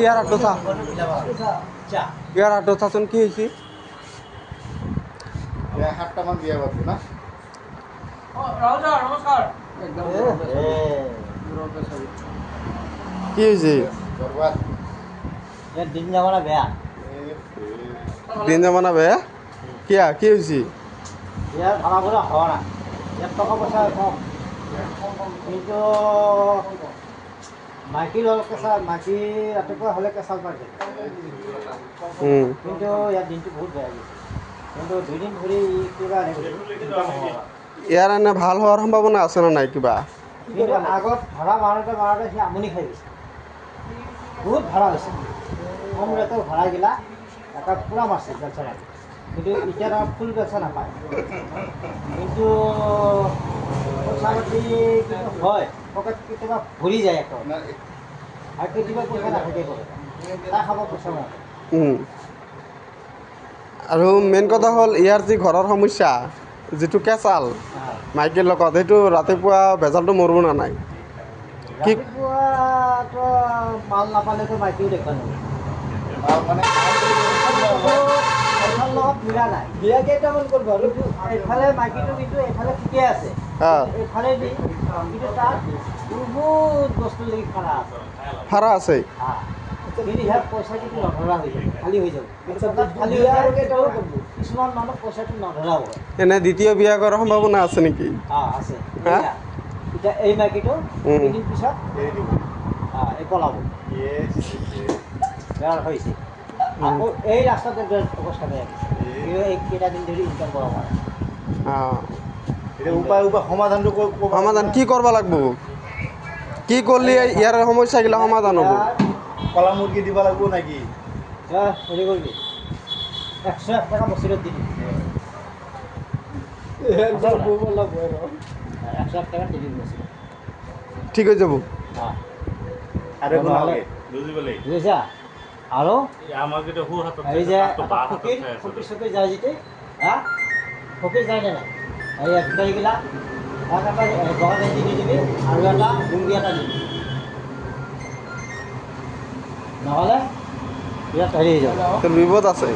ইয়াৰ আটো চা ইয়াৰ আটো চাচোন কি হৈছে 7টা মান বিয়া পাবো না নমস্কাৰ কি হৈছে বৰবাদ দিন যাবনা বেয়া দিন জামানা বেয়া কিয়া কি হৈছে ইয়াৰ ভাড়া ভৰা হওয়া না ইয়াৰ টকা পইচা কম কিন্তু মাইকী লল কেঁচা মাইকী ৰাতিপুৱা হ'লে কেঁচাল পাইছে কিন্তু ইয়াৰ দিনটো বহুত বেয়া গৈছে কিন্তু 2 দিন ধৰি কিবা ইয়াৰ এনে ভাল হোৱাৰ সম্ভাৱনা আছে না নাই কিবা কিন্তু আগত ভাড়া মাৰোঁতে সি আমনি খাই গৈছে বহুত ভাড়া হৈছে কম ৰেটৰ ভাড়া গিলা এটা পুৰা মাছে বেলচা কিন্তু এতিয়া ফুল বেলচা নাপায় কিন্তু পইচা পাতি কিন্তু হয় পকেট কেতিয়াবা ভৰি যায় একেবাৰে আৰু কেতিয়াবা পইচা নাথাকে কৰে তাই খাব পইচা নাথাকে আৰু মেইন কথা হ'ল ইয়াৰ যি ঘৰৰ সমস্যা যিটো কেঁচাল মাইকীৰ লগত সেইটো ৰাতিপুৱা ভেজালটো মৰিব না নাই কি ৰাতিপুৱাতো মাল নাপালেতো মাইকীও দেখা নাপায় মানে লগত মিলা নাই বিয়া কেইটামান কৰিব আৰু এইফালে মাইকীটো কিন্তু এইফালে ঠিকে আছে এইফালে দি কিন্তু তাত বহুত বস্তু লাগি খাৰা আছে ভাড়া আছে কিন্তু ইয়াত পইচা কিন্তু নধৰা হৈ যাব খালী হৈ যাব খালী হৈ যাব কিছুমান মানুহ পইচাটো নধৰা হয় এনে দ্বিতীয় বিয়া কৰাৰ সম্ভাৱনা আছে নেকি আছে এতিয়া এই মাইকীটো কেইদিন পিছত এই পলাব বেয়া হৈছে আকৌ এই ৰাস্তাতে অৱস্থা বেয়া এই কেইটা দিন ধৰি ইনকাম কৰা হয় উপায় সমাধানটো সমাধান কি কৰিব লাগিব কি কৰিলে ইয়াৰ সমস্যাগিলা সমাধান হ'ব কলা মুৰ্গী দিব লাগিব নাকি হেৰি কৰিবি 101 টকা বছৰত দি দিবি 101 টকা দি দিবি ঠিক হৈ যাব আৰু বুজিছা আৰু এই যে ফকিৰ যায় যেতে ফকিৰ যায় নে নাই এই ভিতৰিগিলা তাক এটা গড় গেঞ্জি দি দিবি আৰু এটা লুংগি এটা দি দিবি নহ'লে বিৰাট হেৰি হৈ যাব বিপদ আছে